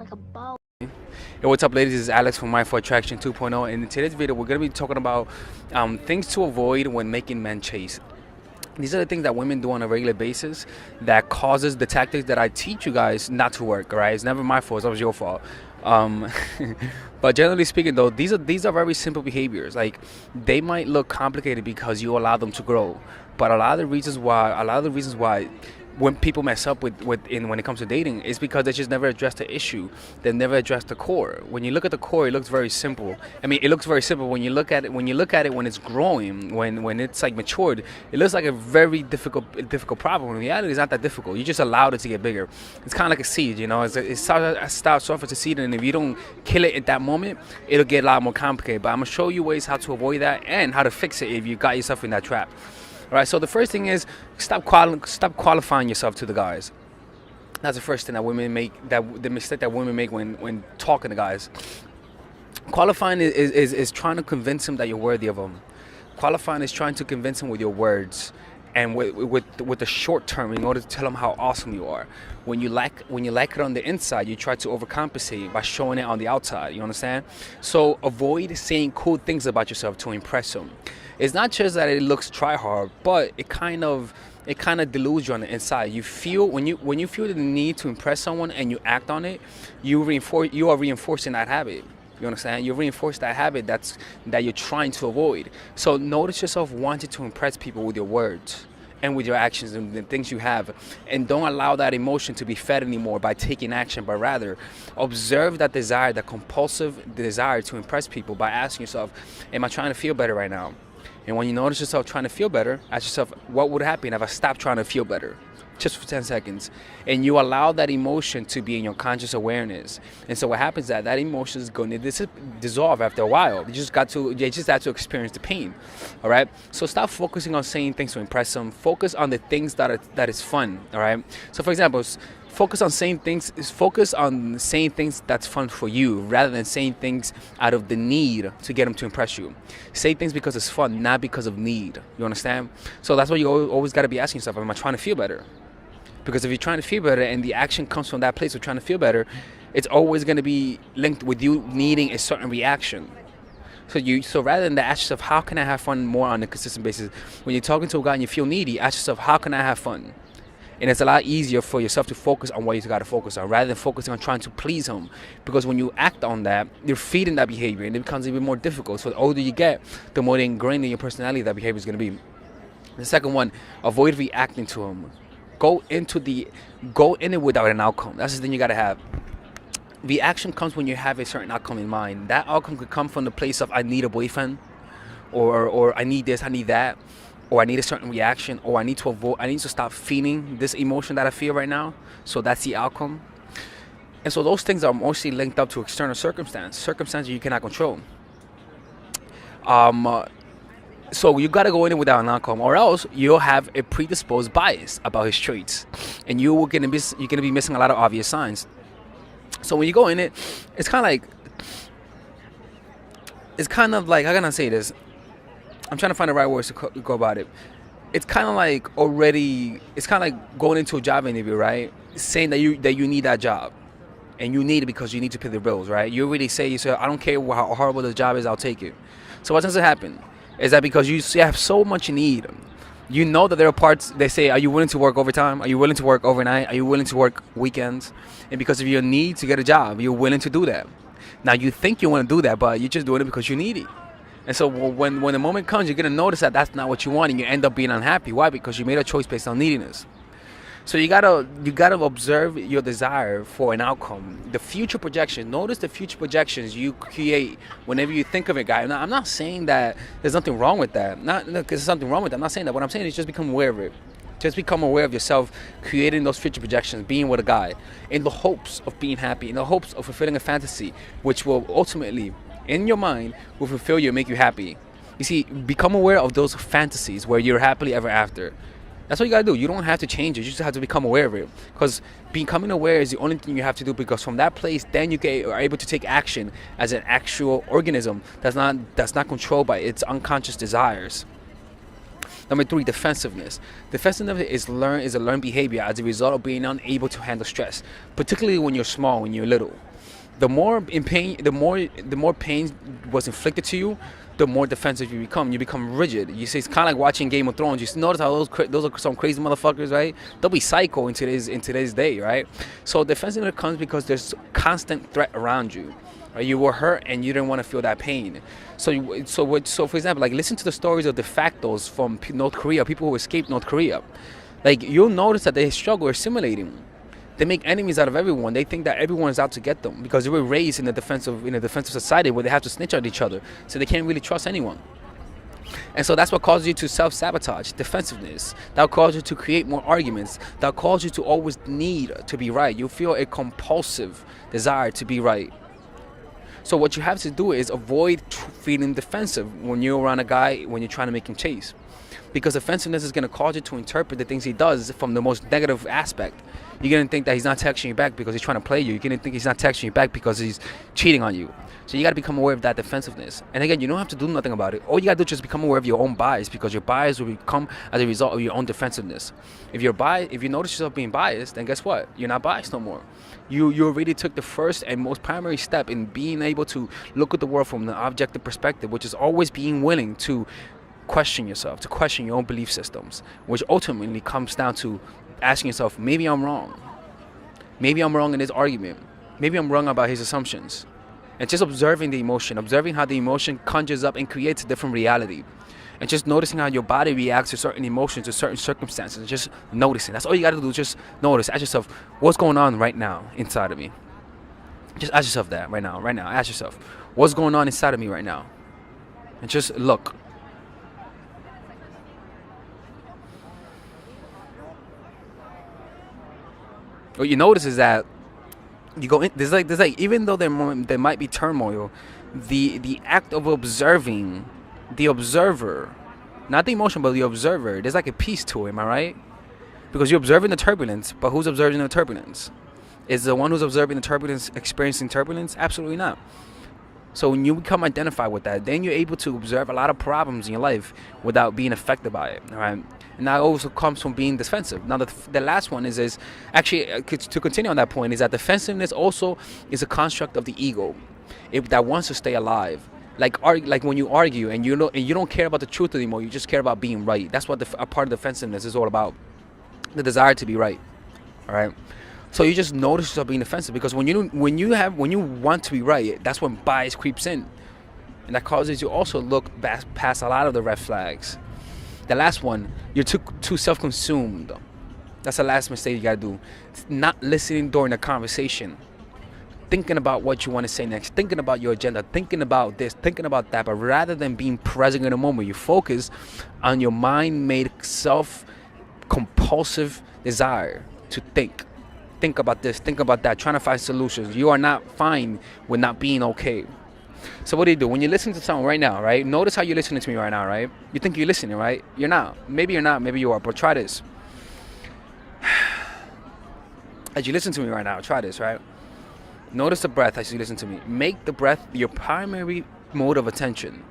like a ball. Hey, what's up, ladies? This is Alex from Mindful Attraction 2.0, and in today's video, we're going to be talking about things to avoid when making men chase. These are the things that women do on a regular basis that causes the tactics that I teach you guys not to work. All right, it's never my fault; it's always your fault. Um, but generally speaking, though, these are very simple behaviors. Like, they might look complicated because you allow them to grow, but a lot of the reasons why when people mess up when it comes to dating is because they just never address the issue. They never address the core. When you look at the core, it looks very simple. I mean, it looks very simple when you look at it. When it's growing, when it's like matured, it looks like a very difficult problem. In reality, it's not that difficult. You just allowed it to get bigger. It's kind of like a seed, you know. It starts off as a seed, and if you don't kill it at that moment, it'll get a lot more complicated. But I'm gonna show you ways how to avoid that and how to fix it if you got yourself in that trap. All right, so the first thing is stop qualifying yourself to the guys. That's the first thing that women make, the mistake that women make when talking to guys. Qualifying is trying to convince them that you're worthy of them. Qualifying is trying to convince them with your words and with the short term in order to tell them how awesome you are. When you like it on the inside, you try to overcompensate by showing it on the outside. You understand? So avoid saying cool things about yourself to impress them. It's not just that it looks try hard, but it kind of deludes you on the inside. You feel when you feel the need to impress someone and you act on it, you are reinforcing that habit. You understand? You reinforce that habit that you're trying to avoid. So notice yourself wanting to impress people with your words and with your actions and the things you have, and don't allow that emotion to be fed anymore by taking action, but rather observe that desire, that compulsive desire to impress people by asking yourself, am I trying to feel better right now? And when you notice yourself trying to feel better, ask yourself, what would happen if I stopped trying to feel better? Just for 10 seconds. And you allow that emotion to be in your conscious awareness. And so what happens is that emotion is going to dissolve after a while. You just have to experience the pain. All right? So stop focusing on saying things to impress them. Focus on the things that is fun. All right? So for example, focus on saying things that's fun for you rather than saying things out of the need to get them to impress you. Say things because it's fun, not because of need. You understand? So that's why you always got to be asking yourself, am I trying to feel better? Because if you're trying to feel better and the action comes from that place of trying to feel better, it's always going to be linked with you needing a certain reaction. So rather than ask yourself, how can I have fun more on a consistent basis? When you're talking to a guy and you feel needy, ask yourself, how can I have fun? And it's a lot easier for yourself to focus on what you got to focus on rather than focusing on trying to please him. Because when you act on that, you're feeding that behavior and it becomes even more difficult. So the older you get, the more ingrained in your personality that behavior is going to be. The second one, avoid reacting to him. Go in it without an outcome. That's the thing you got to have. Reaction comes when you have a certain outcome in mind. That outcome could come from the place of I need a boyfriend, or I need this, I need that, or I need a certain reaction, or I need to stop feeling this emotion that I feel right now. So that's the outcome. And so those things are mostly linked up to external circumstances you cannot control. So you gotta go in it without an outcome, or else you'll have a predisposed bias about his traits, and you're gonna be missing a lot of obvious signs. So when you go in it, it's kind of like how can I say this? I'm trying to find the right words to go about it. It's kind of like going into a job interview, right? Saying that you need that job, and you need it because you need to pay the bills, right? You already say, I don't care how horrible the job is, I'll take it. So what tends to happen is that because you have so much need, you know that there are parts, they say, are you willing to work overtime? Are you willing to work overnight? Are you willing to work weekends? And because of your need to get a job, you're willing to do that. Now you think you want to do that, but you're just doing it because you need it. And so when the moment comes, you're going to notice that that's not what you want, and you end up being unhappy. Why? Because you made a choice based on neediness. So you gotta observe your desire for an outcome. The future projection. Notice the future projections you create whenever you think of it, guy. Now, I'm not saying that there's nothing wrong with that. Not because there's something wrong with that. I'm not saying that. What I'm saying is just become aware of it. Just become aware of yourself creating those future projections, being with a guy, in the hopes of being happy, in the hopes of fulfilling a fantasy, which will ultimately, in your mind, will fulfill you and make you happy. You see, become aware of those fantasies where you're happily ever after. That's what you gotta do. You don't have to change it. You just have to become aware of it. Because becoming aware is the only thing you have to do. Because from that place, then you are able to take action as an actual organism that's not controlled by its unconscious desires. Number 3, defensiveness. Defensiveness is a learned behavior as a result of being unable to handle stress, particularly when you're small, when you're little. The more in pain, the more pain was inflicted to you, the more defensive you become. You become rigid. You see, it's kind of like watching Game of Thrones. You notice how those are some crazy motherfuckers, right? They'll be psycho in today's day, right? So defensiveness comes because there's constant threat around you. Right? You were hurt and you didn't want to feel that pain. So for example, like listen to the stories of de factos from North Korea, people who escaped North Korea. Like you'll notice that they struggle assimilating. They make enemies out of everyone. They think that everyone is out to get them because they were raised in a defensive society where they have to snitch on each other, so they can't really trust anyone. And so that's what causes you to self-sabotage, defensiveness. That'll cause you to create more arguments. That'll cause you to always need to be right. You feel a compulsive desire to be right. So what you have to do is avoid feeling defensive when you're around a guy, when you're trying to make him chase. Because offensiveness is going to cause you to interpret the things he does from the most negative aspect. You're going to think that he's not texting you back because he's trying to play you. You're going to think he's not texting you back because he's cheating on you. So you got to become aware of that defensiveness. And again, you don't have to do nothing about it. All you got to do is just become aware of your own bias, because your bias will become as a result of your own defensiveness. If you notice yourself being biased, then guess what? You're not biased no more. You already took the first and most primary step in being able to look at the world from an objective perspective, which is always being willing to question yourself, to question your own belief systems, which ultimately comes down to asking yourself, maybe I'm wrong. Maybe I'm wrong in this argument. Maybe I'm wrong about his assumptions. And just observing the emotion, observing how the emotion conjures up and creates a different reality. And just noticing how your body reacts to certain emotions, to certain circumstances, and just noticing. That's all you got to do, just notice. Ask yourself, what's going on right now inside of me? Just ask yourself that right now. Ask yourself, what's going on inside of me right now? And just look. What you notice is that you go in, there's like even though there might be turmoil, the act of observing the observer, not the emotion but the observer, there's like a peace to it. Am I right? Because you're observing the turbulence, but who's observing the turbulence? Is the one who's observing the turbulence experiencing turbulence? Absolutely not. So when you become identified with that, then you're able to observe a lot of problems in your life without being affected by it. All right. And that also comes from being defensive. Now, the last one is actually, to continue on that point, is that defensiveness also is a construct of the ego that wants to stay alive. Like when you argue and you don't care about the truth anymore, you just care about being right. That's what a part of defensiveness is all about. The desire to be right. All right. So you just notice yourself being defensive, because when you want to be right, that's when bias creeps in, and that causes you also look past a lot of the red flags. The last one, you're too self-consumed. That's the last mistake you gotta do. It's not listening during a conversation, thinking about what you want to say next, thinking about your agenda, thinking about this, thinking about that. But rather than being present in the moment, you focus on your mind-made self-compulsive desire to think about this, think about that, trying to find solutions. You are not fine with not being okay. So what do? When you listen to someone right now, right? Notice how you're listening to me right now, right? You think you're listening, right? You're not. Maybe you're not, maybe you are, but try this. As you listen to me right now, try this, right? Notice the breath as you listen to me. Make the breath your primary mode of attention.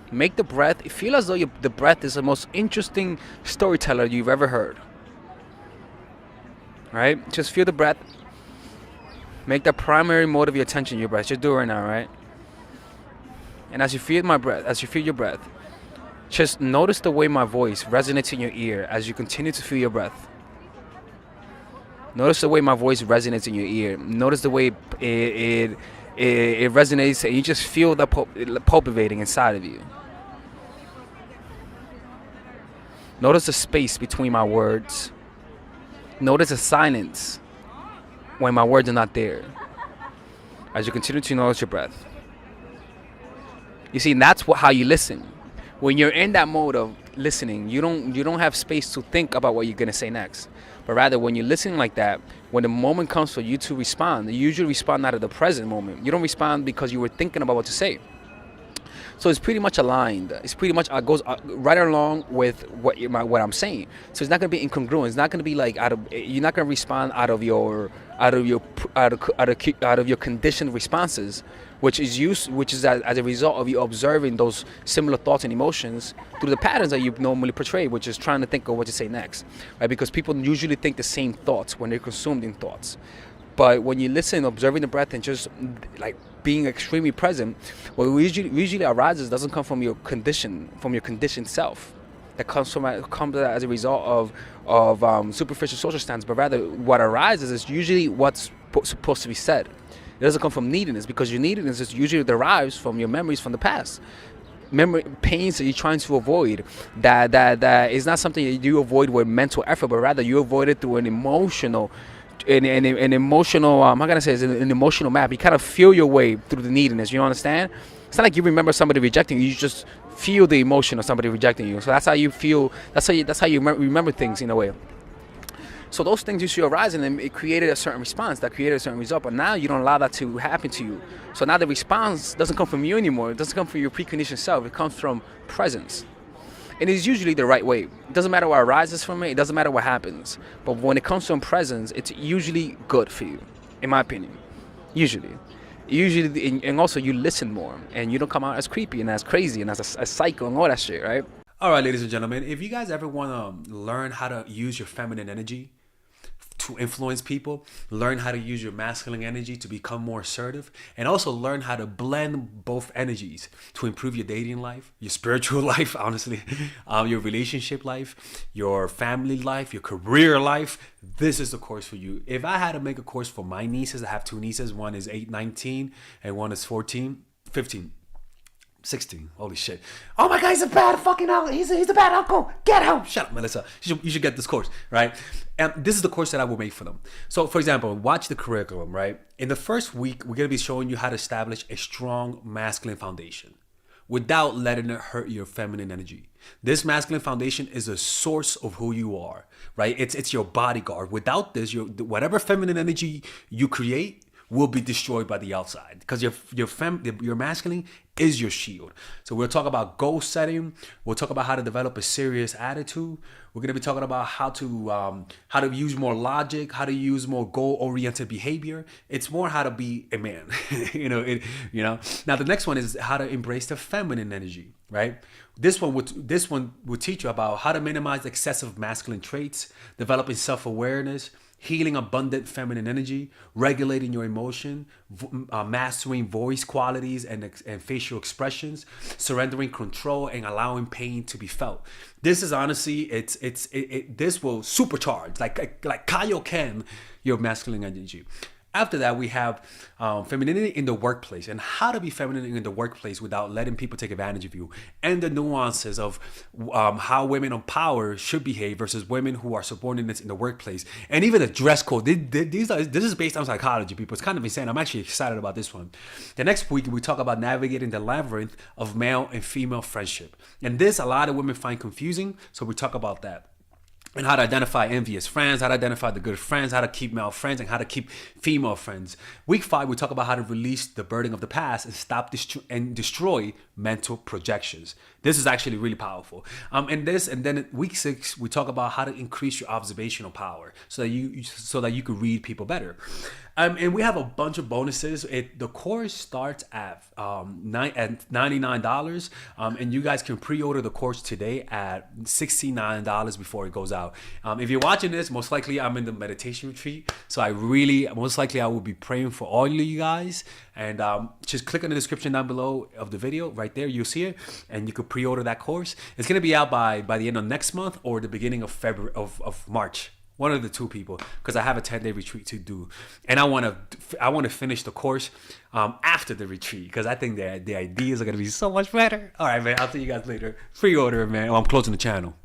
Make the breath, feel as though the breath is the most interesting storyteller you've ever heard. Right? Just feel the breath. Make the primary mode of your attention your breath. Just do it right now, right? And as you feel your breath, just notice the way my voice resonates in your ear as you continue to feel your breath. Notice the way my voice resonates in your ear. Notice the way it resonates, and you just feel that pulsating inside of you. Notice the space between my words. Notice the silence when my words are not there. As you continue to notice your breath. You see, that's how you listen. When you're in that mode of listening, you don't have space to think about what you're gonna say next. But rather, when you're listening like that, when the moment comes for you to respond, you usually respond out of the present moment. You don't respond because you were thinking about what to say. So it's pretty much aligned. It's pretty much goes right along with what I'm saying. So it's not going to be incongruent. It's not going to be like you're not going to respond out of your conditioned responses, which is as a result of you observing those similar thoughts and emotions through the patterns that you normally portray, which is trying to think of what to say next, right? Because people usually think the same thoughts when they're consumed in thoughts. But when you listen, observing the breath and just like being extremely present, what usually arises doesn't come from your conditioned self. That comes as a result of superficial social standards, but rather what arises is usually what's supposed to be said. It doesn't come from neediness, because your neediness is usually derives from your memories from the past. Memory pains that you're trying to avoid, that is not something that you avoid with mental effort, but rather you avoid it through an emotional how can I say, it's an emotional map. You kind of feel your way through the neediness. You understand? It's not like you remember somebody rejecting you. You just feel the emotion of somebody rejecting you. So that's how you feel. That's how you remember things in a way. So those things used to arise, and it created a certain response that created a certain result. But now you don't allow that to happen to you. So now the response doesn't come from you anymore. It doesn't come from your preconditioned self. It comes from presence. And it's usually the right way. It doesn't matter what arises from it. It doesn't matter what happens. But when it comes from presence, it's usually good for you, in my opinion. Usually, and also you listen more, and you don't come out as creepy and as crazy and as a psycho and all that shit, right? All right, ladies and gentlemen, if you guys ever want to learn how to use your feminine energy to influence people, learn how to use your masculine energy to become more assertive, and also learn how to blend both energies to improve your dating life, your spiritual life, honestly, your relationship life, your family life, your career life, this is the course for you. If I had to make a course for my nieces, I have two nieces, one is 19 and one is 15. 16. Holy shit. Oh my God, he's a bad fucking uncle. He's a bad uncle. Get him. Shut up, Melissa. You should get this course, right? And this is the course that I will make for them. So, for example, watch the curriculum, right? In the first week, we're going to be showing you how to establish a strong masculine foundation without letting it hurt your feminine energy. This masculine foundation is a source of who you are, right? It's your bodyguard. Without this, whatever feminine energy you create will be destroyed by the outside, because your masculine is your shield. So we'll talk about goal setting. We'll talk about how to develop a serious attitude. We're going to be talking about how to use more logic, how to use more goal-oriented behavior. It's more how to be a man. Now the next one is how to embrace the feminine energy, right? This one would teach you about how to minimize excessive masculine traits, developing self-awareness, healing abundant feminine energy, regulating your emotion, mastering voice qualities and facial expressions, surrendering control, and allowing pain to be felt. This is honestly, this will supercharge, like Kaioken, your masculine energy. After that, we have femininity in the workplace, and how to be feminine in the workplace without letting people take advantage of you, and the nuances of how women of power should behave versus women who are subordinates in the workplace, and even the dress code. This is based on psychology, people. It's kind of insane. I'm actually excited about this one. The next week, we talk about navigating the labyrinth of male and female friendship, and this a lot of women find confusing, so we talk about that. And how to identify envious friends, how to identify the good friends, how to keep male friends, and how to keep female friends. Week 5, we talk about how to release the burden of the past and stop and destroy mental projections. This is actually really powerful. And then week 6, we talk about how to increase your observational power so that you can read people better. And we have a bunch of bonuses. The course starts at $99, and you guys can pre-order the course today at $69 before it goes out. If you're watching this, most likely I'm in the meditation retreat, so most likely I will be praying for all of you guys. And just click on the description down below of the video. Right there, you'll see it, and you can pre-order that course. It's gonna be out by the end of next month or the beginning of February of March. One of the two, people, because I have a 10-day retreat to do, and I want to finish the course after the retreat, because I think the ideas are gonna be so much better. All right, man. I'll see you guys later. Pre-order, man. I'm closing the channel.